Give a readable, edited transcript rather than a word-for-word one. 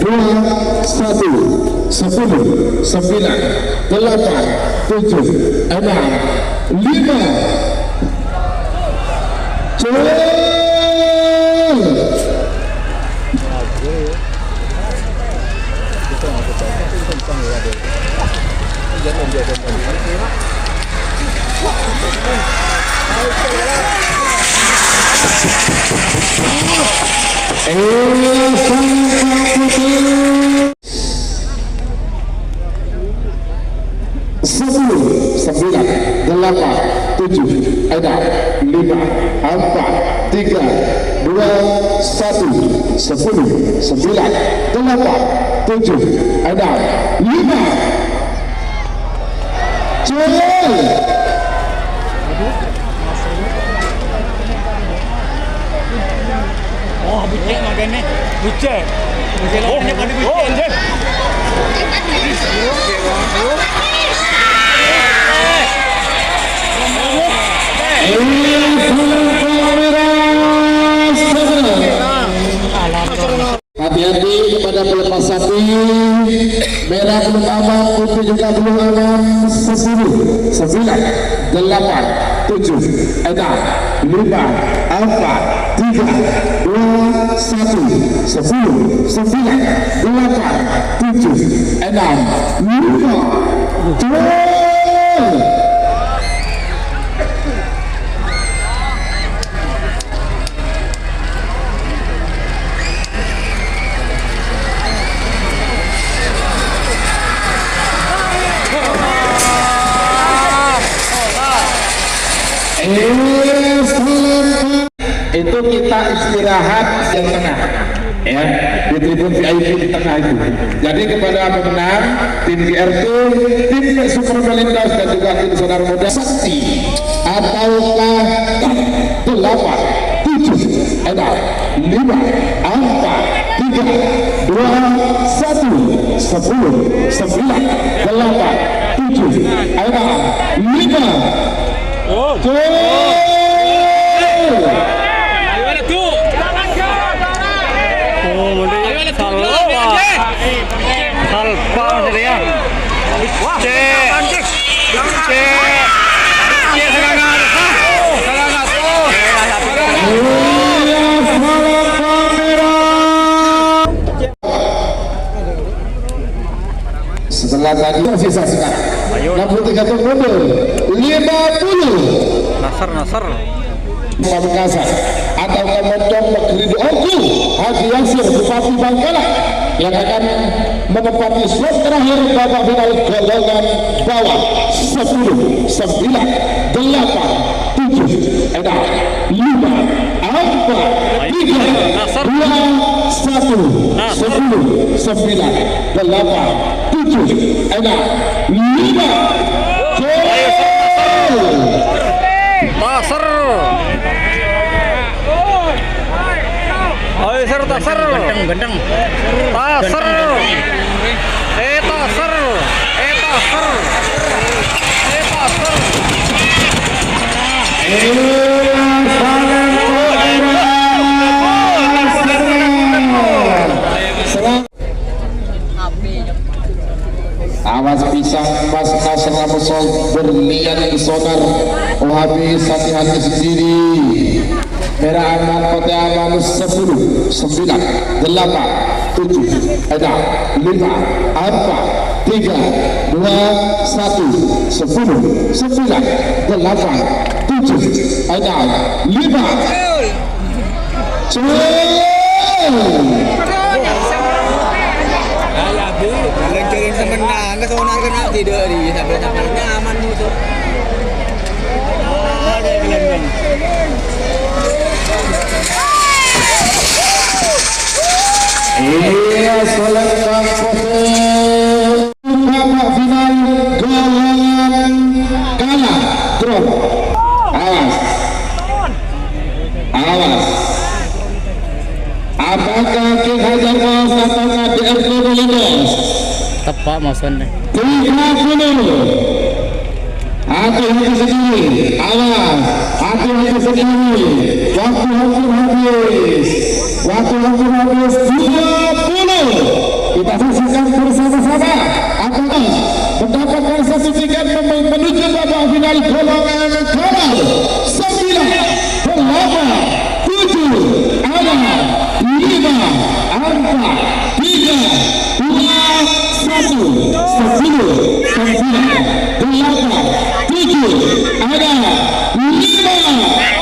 2, 1, 10, 9, 8, 7, 6, 5. Sepuluh, 9, 8, 7, 6, 5, 4, 3, 2, 1, 10, 9, 8, 7, 6, 5, 4, 3, 2, 1. Oh, bucek makanya. Bucek. Bucek lah. Oh, bucek. Hati-hati kepada pelepas sapi. Merah belum aman, putih juga belum aman. 10, 9, 8, 7, 6, 5, 4, 3, 2, 1, 10, 9, 8, 7, 6, 5, 4. Itu kita istirahat yang tengah, ya, di tribun VIP di tengah itu. Jadi kepada pemenang tim GRT, tim Super Melindas dan juga tim saudara muda Sakti, ataukah 8, 7, 6, 5, 4, 3, 2, 1, 10, 9, 8, 7, 6, 5, 4, 3, 2, 1, 10, 9, 8, 7, 6, 5, 4, 3, 2, 1. Setelah tadi sisa sekarang 63 mundur 50 Nasar. Pamekasan atau Kementerian Negeri Oku Haji Yasir Bupati Bangkalan yang akan menempati slot terakhir babak final golongan bawah. 10, 9, 8, 7, 6, 5, 4, 3, 2, 1. Sepuluh, 9, 8, 7, 6, 5. Tasar. Ayo ser tasar. Gendeng. Tasar. Tasar. Tasar. Tasar. Awas pisang Mas Nasr Ramosol berlian sonar. Oh habis hati-hati sendiri. Merah aman Kota Aman 10, 9, 8, 7, 6, 5, 4, 3, 2, 1. 10, 9, 8, 7, 6, 5. Jalan-jalan semenang ke sana kena tidak di sampai nyaman musuh. Ada gelendang. Iya selengkap babak final golongan kalah drop. Awas. Apakah King Hajar Mas atau DRT Bolinos? Tepak maksudnya. 30. Hati-hati sendiri. Awas. Hati-hati sendiri. Waktu hampir habis. 30. Kita saksikan bersama-sama. Apakah mendapatkan sertifikat menuju babak final golongan kalah? 9, 8, 7, 6, 5, 4, 3, 2, 1. 10, 9, 8, 7, 6, 5.